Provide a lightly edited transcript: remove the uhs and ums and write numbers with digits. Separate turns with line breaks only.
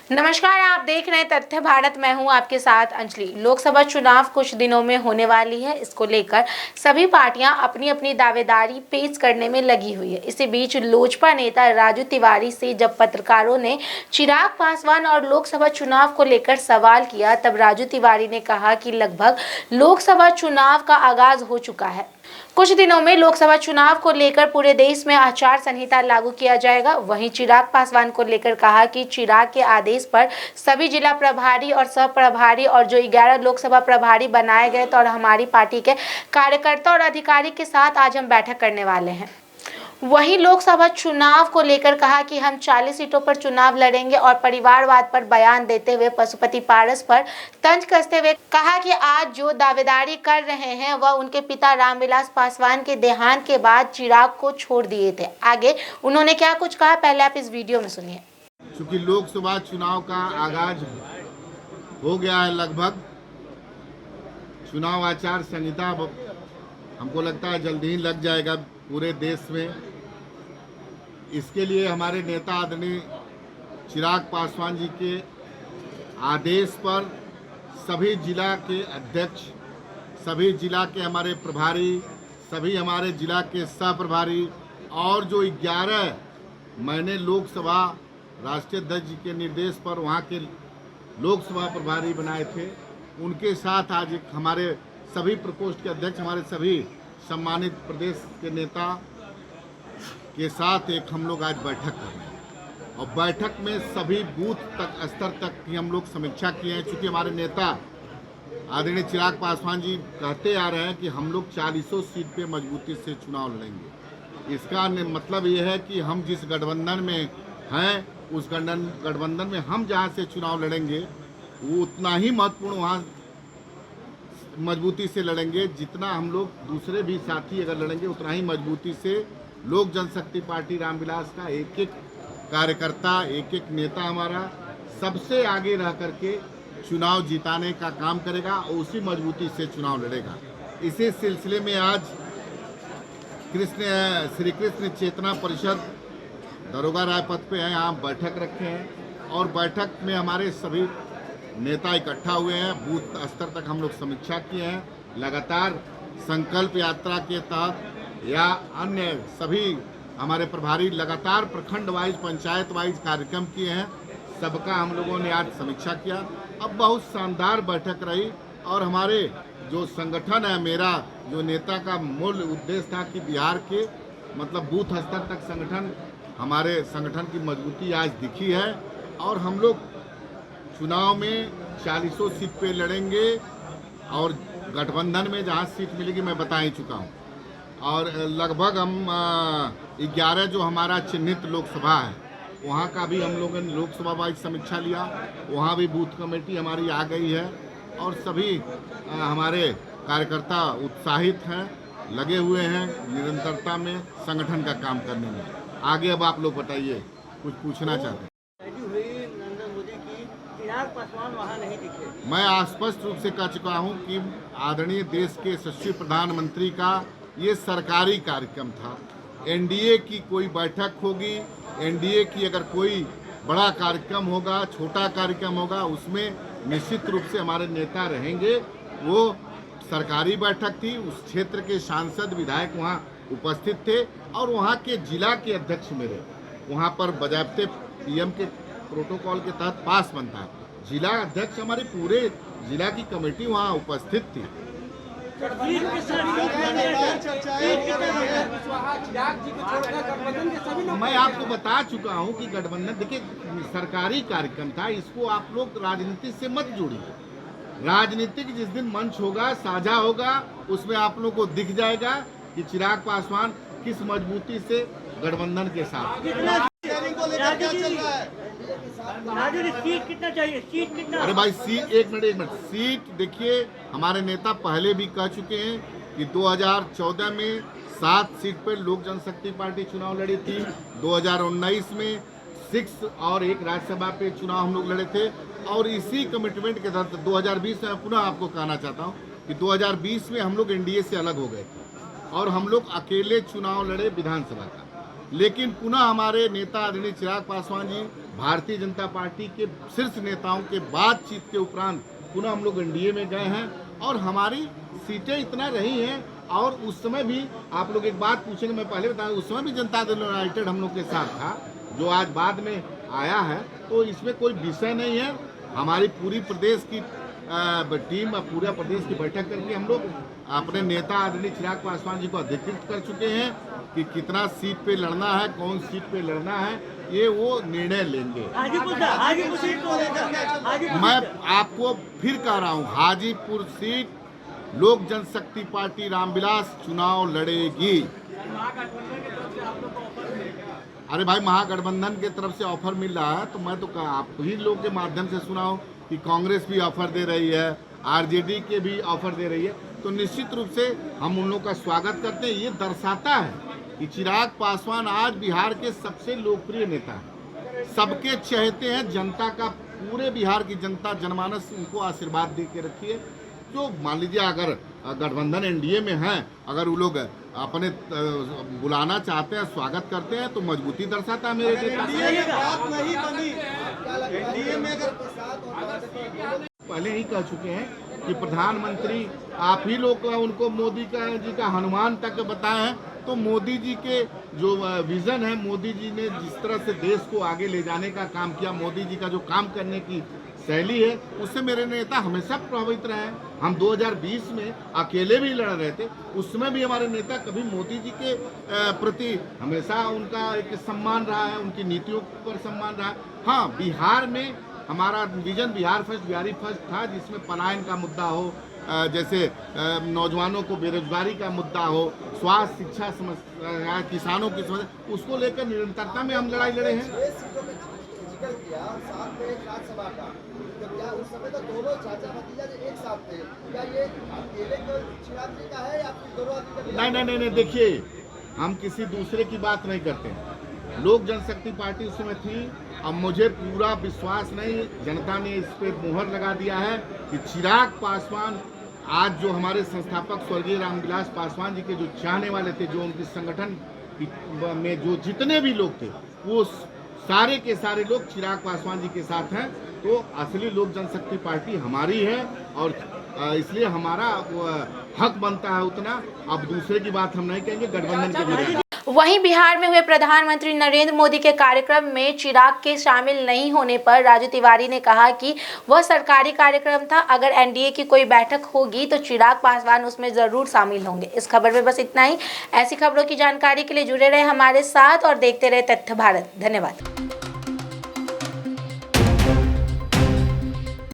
नमस्कार, आप देख रहे हैं तथ्य भारत। मैं हूं आपके साथ अंजलि। लोकसभा चुनाव कुछ दिनों में होने वाली है। इसको लेकर सभी पार्टियां अपनी अपनी दावेदारी पेश करने में लगी हुई है। इसी बीच लोजपा नेता राजू तिवारी से जब पत्रकारों ने चिराग पासवान और लोकसभा चुनाव को लेकर सवाल किया, तब राजू तिवारी ने कहा कि लगभग लोकसभा चुनाव का आगाज हो चुका है। कुछ दिनों में लोकसभा चुनाव को लेकर पूरे देश में आचार संहिता लागू किया जाएगा। वहीं चिराग पासवान को लेकर कहा कि चिराग के आदेश पर सभी जिला प्रभारी और सह प्रभारी और जो 11 लोकसभा प्रभारी बनाए गए, तो और हमारी पार्टी के कार्यकर्ता और अधिकारी के साथ आज हम बैठक करने वाले हैं। वहीं लोकसभा चुनाव को लेकर कहा कि हम 40 सीटों पर चुनाव लड़ेंगे और परिवारवाद पर बयान देते हुए पशुपति पारस पर तंज कसते हुए कहा कि आज जो दावेदारी कर रहे हैं वह उनके पिता रामविलास पासवान के देहांत के बाद चिराग को छोड़ दिए थे। आगे उन्होंने क्या कुछ कहा, पहले आप इस वीडियो में सुनिए।
चूंकि लोकसभा चुनाव का आगाज हो गया है, लगभग चुनाव आचार संहिता हमको लगता है जल्दी ही लग जाएगा पूरे देश में। इसके लिए हमारे नेता आदरणीय चिराग पासवान जी के आदेश पर सभी जिला के अध्यक्ष, सभी जिला के हमारे प्रभारी, सभी हमारे जिला के सह प्रभारी और जो 11 मैंने लोकसभा राष्ट्रीय अध्यक्ष जी के निर्देश पर वहाँ के लोकसभा प्रभारी बनाए थे, उनके साथ आज एक हमारे सभी प्रकोष्ठ के अध्यक्ष, हमारे सभी सम्मानित प्रदेश के नेता के साथ एक हम लोग आज बैठक कर रहे हैं। और बैठक में सभी बूथ तक स्तर तक की हम लोग समीक्षा किए हैं। चूँकि हमारे नेता आदरणीय चिराग पासवान जी कहते आ रहे हैं कि हम लोग 40 सीट पे मजबूती से चुनाव लड़ेंगे। इसका मतलब ये है कि हम जिस गठबंधन में हैं, उस गठबंधन में हम जहाँ से चुनाव लड़ेंगे वो उतना ही महत्वपूर्ण वहाँ मजबूती से लड़ेंगे जितना हम लोग दूसरे भी साथी अगर लड़ेंगे उतना ही मजबूती से लोक जनशक्ति पार्टी रामविलास का एक एक कार्यकर्ता, एक एक नेता हमारा सबसे आगे रह करके चुनाव जिताने का काम करेगा और उसी मजबूती से चुनाव लड़ेगा। इसी सिलसिले में आज श्री कृष्ण चेतना परिषद दरोगा राय पथ पे हैं, यहाँ बैठक रखे हैं और बैठक में हमारे सभी नेता इकट्ठा हुए हैं। बूथ स्तर तक हम लोग समीक्षा किए हैं। लगातार संकल्प यात्रा के तहत या अन्य सभी हमारे प्रभारी लगातार प्रखंड वाइज, पंचायत वाइज कार्यक्रम किए हैं। सबका हम लोगों ने आज समीक्षा किया। अब बहुत शानदार बैठक रही और हमारे जो संगठन है, मेरा जो नेता का मूल उद्देश्य था कि बिहार के मतलब बूथ स्तर तक संगठन, हमारे संगठन की मजबूती आज दिखी है और हम लोग चुनाव में 40 सीट पे लड़ेंगे और गठबंधन में जहाँ सीट मिलेगी मैं बता ही चुका हूँ। और लगभग हम 11 जो हमारा चिन्हित लोकसभा है वहाँ का भी हम लोगों ने लोकसभा वाइज समीक्षा लिया। वहाँ भी बूथ कमेटी हमारी आ गई है और सभी हमारे कार्यकर्ता उत्साहित हैं, लगे हुए हैं निरंतरता में संगठन का काम करने में। आगे अब आप लोग बताइए, कुछ पूछना चाहते हैं?
पासवान वहाँ नहीं दिखे।
मैं स्पष्ट रूप से कह चुका हूँ कि आदरणीय देश के यशस्वी प्रधानमंत्री का ये सरकारी कार्यक्रम था। एनडीए की कोई बैठक होगी, एनडीए की अगर कोई बड़ा कार्यक्रम होगा, छोटा कार्यक्रम होगा, उसमें निश्चित रूप से हमारे नेता रहेंगे। वो सरकारी बैठक थी, उस क्षेत्र के सांसद विधायक वहाँ उपस्थित थे और वहाँ के जिला के अध्यक्ष मेरे वहाँ पर बजाबते पीएम के प्रोटोकॉल के तहत पास बनता है। जिला अध्यक्ष हमारे पूरे जिला की कमेटी वहाँ उपस्थित थी। मैं आपको बता चुका हूँ कि गठबंधन, देखिए सरकारी कार्यक्रम था, इसको आप लोग राजनीति से मत जोड़िए। राजनीतिक जिस दिन मंच होगा, साझा होगा, उसमें आप लोग को दिख जाएगा कि चिराग पासवान किस मजबूती से गठबंधन के साथ।
सीट कितना चाहिए? सीट कितना?
अरे भाई सीट, एक मिनट सीट देखिए, हमारे नेता पहले भी कह चुके हैं कि 2014 में 7 सीट पर लोक जनशक्ति पार्टी चुनाव लड़ी थी। 2019 में 6 और 1 राज्यसभा पे चुनाव हम लोग लड़े थे और इसी कमिटमेंट के तहत 2020 में पुनः आपको कहना चाहता हूँ कि 2020 में हम लोग एनडीए से अलग हो गए थे और हम लोग अकेले चुनाव लड़े विधानसभा का। लेकिन पुनः हमारे नेता आदरणीय चिराग पासवान जी भारतीय जनता पार्टी के शीर्ष नेताओं के बातचीत के उपरांत पुनः हम लोग एनडीए में गए हैं और हमारी सीटें इतना रही हैं। और उस समय भी आप लोग एक बात पूछेंगे, मैं पहले बताऊं, उस समय भी जनता दल यूनाइटेड हम लोग के साथ था, जो आज बाद में आया है। तो इसमें कोई विषय नहीं है। हमारी पूरी प्रदेश की टीम पूरा प्रदेश की बैठक करके हम लोग अपने नेता आदरणीय चिराग पासवान जी को अधिकृत कर चुके हैं कि कितना सीट पे लड़ना है, कौन सीट पे लड़ना है, ये वो निर्णय लेंगे।
हाजीपुर सीट को लेकर
मैं आपको फिर कह रहा हूँ, हाजीपुर सीट लोक जनशक्ति पार्टी रामविलास चुनाव लड़ेगी। अरे भाई, महागठबंधन के तरफ से ऑफर मिल रहा है, तो मैं तो आप ही लोग के माध्यम से सुना हूँ कि कांग्रेस भी ऑफर दे रही है, आरजेडी के भी ऑफर दे रही है। तो निश्चित रूप से हम उन लोगों का स्वागत करते हैं। ये दर्शाता है कि चिराग पासवान आज बिहार के सबसे लोकप्रिय नेता हैं, सबके चहेते हैं। जनता का, पूरे बिहार की जनता, जनमानस उनको आशीर्वाद दे के रखी है। तो मान लीजिए अगर गठबंधन एनडीए में है, अगर वो लोग अपने बुलाना चाहते हैं, स्वागत करते हैं, तो मजबूती दर्शाता है मेरे नेता। पहले ही कह चुके हैं कि प्रधानमंत्री आप ही लोग उनको मोदी जी का हनुमान तक बताए हैं। तो मोदी जी के जो विजन है, मोदी जी ने जिस तरह से देश को आगे ले जाने का काम किया, मोदी जी का जो काम करने की शैली है, उससे मेरे नेता हमेशा प्रभावित रहे हैं। हम 2020 में अकेले भी लड़ रहे थे, उसमें भी हमारे नेता कभी मोदी जी के प्रति हमेशा उनका एक सम्मान रहा है, उनकी नीतियों पर सम्मान रहा है। हाँ, बिहार में हमारा vision Bihar first, Bihari first था, जिसमें पलायन का मुद्दा हो, जैसे नौजवानों को बेरोजगारी का मुद्दा हो, स्वास्थ्य, शिक्षा समस्या, किसानों की समस्या, उसको लेकर निरंतरता में हम लड़ाई लड़े हैं। नहीं, देखिए, हम किसी दूसरे की बात नहीं करते हैं। लोक जनशक्ति पार्टी उस समय थी। अब मुझे पूरा विश्वास नहीं, जनता ने इस पे मोहर लगा दिया है कि चिराग पासवान, आज जो हमारे संस्थापक स्वर्गीय रामविलास पासवान जी के जो चाहने वाले थे, जो उनके संगठन में जो जितने भी लोग थे, वो सारे के सारे लोग चिराग पासवान जी के साथ हैं। तो असली लोक जनशक्ति पार्टी हमारी है और इसलिए हमारा हक बनता है उतना। अब दूसरे की बात हम नहीं कहेंगे, गठबंधन के विरोध।
वहीं बिहार में हुए प्रधानमंत्री नरेंद्र मोदी के कार्यक्रम में चिराग के शामिल नहीं होने पर राजू तिवारी ने कहा कि वह सरकारी कार्यक्रम था, अगर एनडीए की कोई बैठक होगी तो चिराग पासवान उसमें जरूर शामिल होंगे। इस खबर में बस इतना ही। ऐसी खबरों की जानकारी के लिए जुड़े रहे हमारे साथ और देखते रहे तथ्य भारत। धन्यवाद।